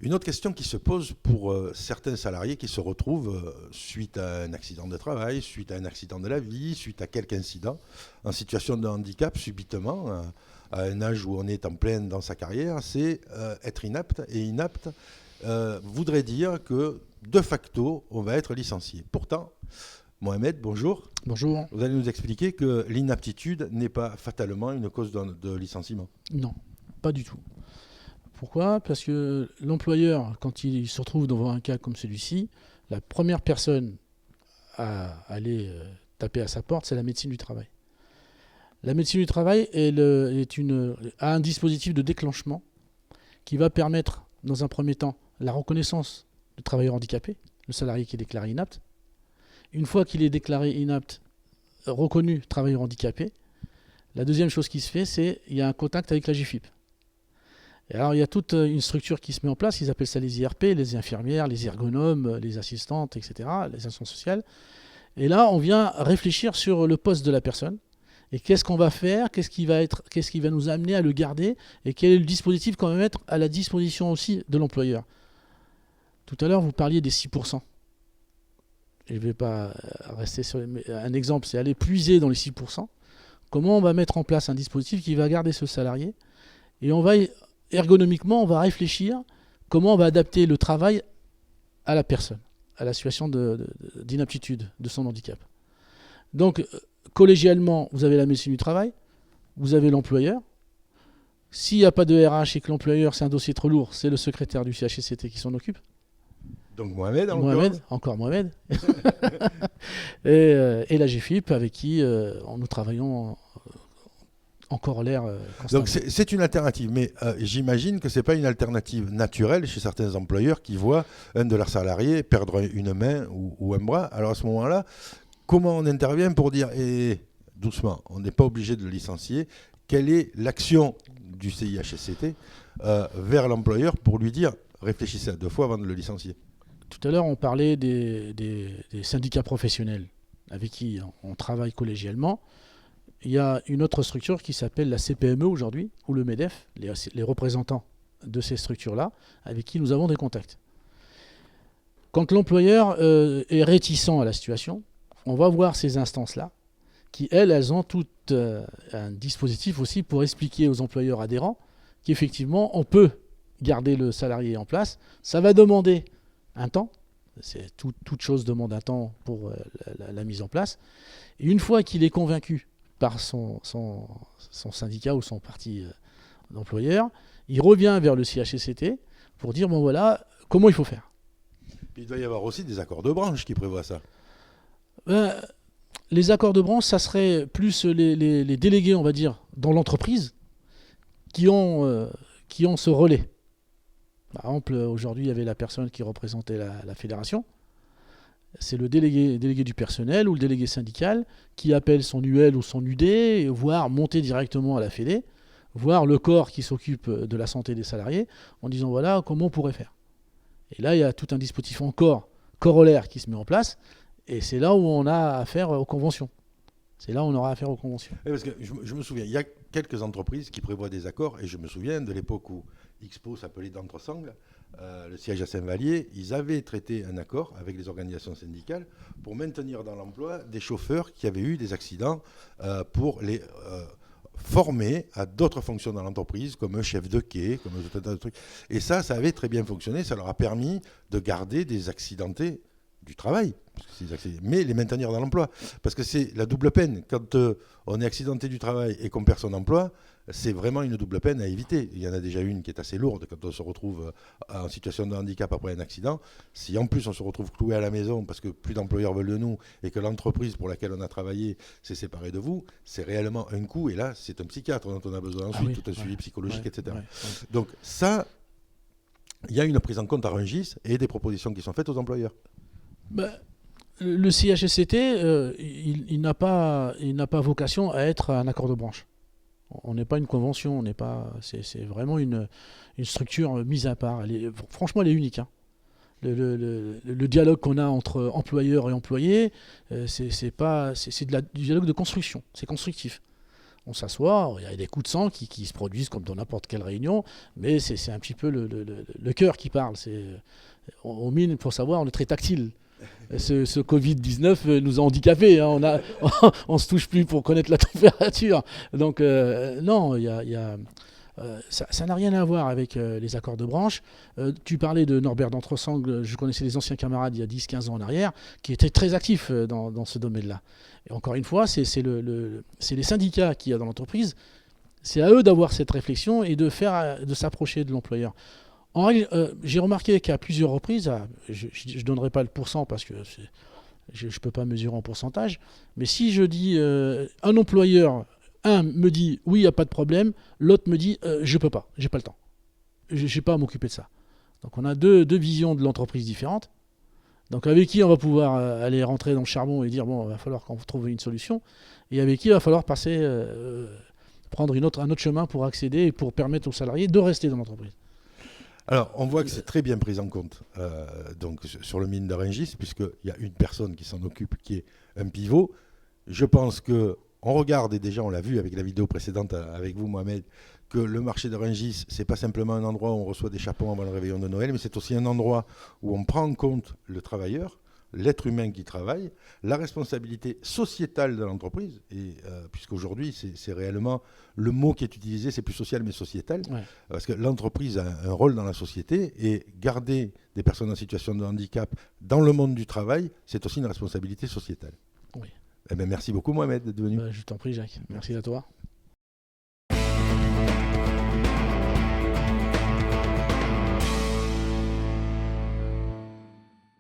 Une autre question qui se pose pour certains salariés qui se retrouvent suite à un accident de travail, suite à un accident de la vie, suite à quelque incident, en situation de handicap subitement, à un âge où on est en pleine dans sa carrière, c'est être inapte. Et inapte voudrait dire que de facto, on va être licencié. Pourtant, Mohamed, bonjour. Bonjour. Vous allez nous expliquer que l'inaptitude n'est pas fatalement une cause de licenciement. Non, pas du tout. Pourquoi ? Parce que l'employeur, quand il se retrouve devant un cas comme celui-ci, la première personne à aller taper à sa porte, c'est la médecine du travail. La médecine du travail a un dispositif de déclenchement qui va permettre, dans un premier temps, la reconnaissance du travailleur handicapé, le salarié qui est déclaré inapte. Une fois qu'il est déclaré inapte, reconnu travailleur handicapé, la deuxième chose qui se fait, c'est qu'il y a un contact avec la GFIP. Et alors, il y a toute une structure qui se met en place, ils appellent ça les IRP, les infirmières, les ergonomes, les assistantes, etc., les assistantes sociales. Et là, on vient réfléchir sur le poste de la personne. Et qu'est-ce qu'on va faire, qu'est-ce qui va nous amener à le garder, et quel est le dispositif qu'on va mettre à la disposition aussi de l'employeur. Tout à l'heure, vous parliez des 6%. Je ne vais pas rester sur un exemple, c'est aller puiser dans les 6%. Comment on va mettre en place un dispositif qui va garder ce salarié, et on va ergonomiquement, on va réfléchir comment on va adapter le travail à la personne, à la situation d'inaptitude de son handicap. Donc, collégialement, vous avez la médecine du travail, vous avez l'employeur. S'il n'y a pas de RH et que l'employeur, c'est un dossier trop lourd, c'est le secrétaire du CHSCT qui s'en occupe. Donc Mohamed, encore Mohamed. et la GFIP avec qui nous travaillons en corollaire constamment. Donc c'est une alternative, mais j'imagine que ce n'est pas une alternative naturelle chez certains employeurs qui voient un de leurs salariés perdre une main ou un bras. Alors à ce moment-là, comment on intervient pour dire doucement, on n'est pas obligé de le licencier. Quelle est l'action du CIHSCT vers l'employeur pour lui dire réfléchissez à 2 fois avant de le licencier? Tout à l'heure, on parlait des syndicats professionnels avec qui on travaille collégialement. Il y a une autre structure qui s'appelle la CPME aujourd'hui, ou le MEDEF, les représentants de ces structures-là, avec qui nous avons des contacts. Quand l'employeur est réticent à la situation, on va voir ces instances-là, qui, elles ont tout un dispositif aussi pour expliquer aux employeurs adhérents qu'effectivement, on peut garder le salarié en place. Ça va demander un temps. Toute chose demande un temps pour la mise en place. Et une fois qu'il est convaincu par son syndicat ou son parti d'employeur, il revient vers le CHSCT pour dire, bon voilà, comment il faut faire. Il doit y avoir aussi des accords de branche qui prévoient ça. Les accords de branche, ça serait plus les délégués, on va dire, dans l'entreprise qui ont ce relais. Par exemple, aujourd'hui, il y avait la personne qui représentait la fédération. C'est le délégué du personnel ou le délégué syndical qui appelle son UL ou son UD, voire monter directement à la fédé, voir le corps qui s'occupe de la santé des salariés, en disant voilà comment on pourrait faire. Et là, il y a tout un dispositif encore corollaire qui se met en place, et c'est là où on a affaire aux conventions. C'est là où on aura affaire aux conventions. Oui, parce que je me souviens, il y a quelques entreprises qui prévoient des accords, et je me souviens de l'époque où Expo s'appelait d'Entresangles, le siège à Saint-Vallier, ils avaient traité un accord avec les organisations syndicales pour maintenir dans l'emploi des chauffeurs qui avaient eu des accidents pour les former à d'autres fonctions dans l'entreprise, comme un chef de quai, comme un tas de trucs. Et ça avait très bien fonctionné, ça leur a permis de garder des accidentés du travail, mais les maintenir dans l'emploi. Parce que c'est la double peine. Quand on est accidenté du travail et qu'on perd son emploi, c'est vraiment une double peine à éviter. Il y en a déjà une qui est assez lourde quand on se retrouve en situation de handicap après un accident. Si en plus on se retrouve cloué à la maison parce que plus d'employeurs veulent de nous et que l'entreprise pour laquelle on a travaillé s'est séparée de vous, c'est réellement un coup. Et là, c'est un psychiatre dont on a besoin ensuite, tout un suivi psychologique, etc. Donc ça, il y a une prise en compte à Rungis et des propositions qui sont faites aux employeurs. Le CHSCT, il n'a pas vocation à être un accord de branche. On n'est pas une convention, c'est vraiment une structure mise à part. Franchement, elle est unique. Hein. Le dialogue qu'on a entre employeurs et employés, c'est du dialogue de construction, c'est constructif. On s'assoit, il y a des coups de sang qui se produisent comme dans n'importe quelle réunion, mais c'est un petit peu le cœur qui parle. On mine, pour savoir, on est très tactile. Ce Covid-19 nous a handicapés. Hein. On se touche plus pour connaître la température. Donc non, ça n'a rien à voir avec les accords de branche. Tu parlais de Norbert d'Entresangles, je connaissais les anciens camarades il y a 10-15 ans en arrière, qui étaient très actifs dans ce domaine-là. Et encore une fois, c'est les syndicats qu'il y a dans l'entreprise, c'est à eux d'avoir cette réflexion et de s'approcher de l'employeur. J'ai remarqué qu'à plusieurs reprises, je ne donnerai pas le pourcent parce que je ne peux pas mesurer en pourcentage, mais si je dis un employeur, un me dit oui, il n'y a pas de problème, l'autre me dit je ne peux pas, j'ai pas le temps, je n'ai pas à m'occuper de ça. Donc on a deux visions de l'entreprise différentes. Donc avec qui on va pouvoir aller rentrer dans le charbon et dire bon, il va falloir qu'on trouve une solution, et avec qui il va falloir prendre un autre chemin pour accéder et pour permettre aux salariés de rester dans l'entreprise. Alors, on voit que c'est très bien pris en compte donc, sur le mine de Rungis, puisqu'il y a une personne qui s'en occupe, qui est un pivot. Je pense qu'on regarde, et déjà on l'a vu avec la vidéo précédente avec vous, Mohamed, que le marché de Rungis, ce n'est pas simplement un endroit où on reçoit des chapons avant le réveillon de Noël, mais c'est aussi un endroit où on prend en compte le travailleur, l'être humain qui travaille, la responsabilité sociétale de l'entreprise, et puisqu'aujourd'hui c'est réellement le mot qui est utilisé, c'est plus social mais sociétal, Ouais. parce que l'entreprise a un rôle dans la société, et garder des personnes en situation de handicap dans le monde du travail, c'est aussi une responsabilité sociétale. Oui. Eh bien, merci beaucoup Mohamed d'être venu. Je t'en prie Jacques, merci à toi.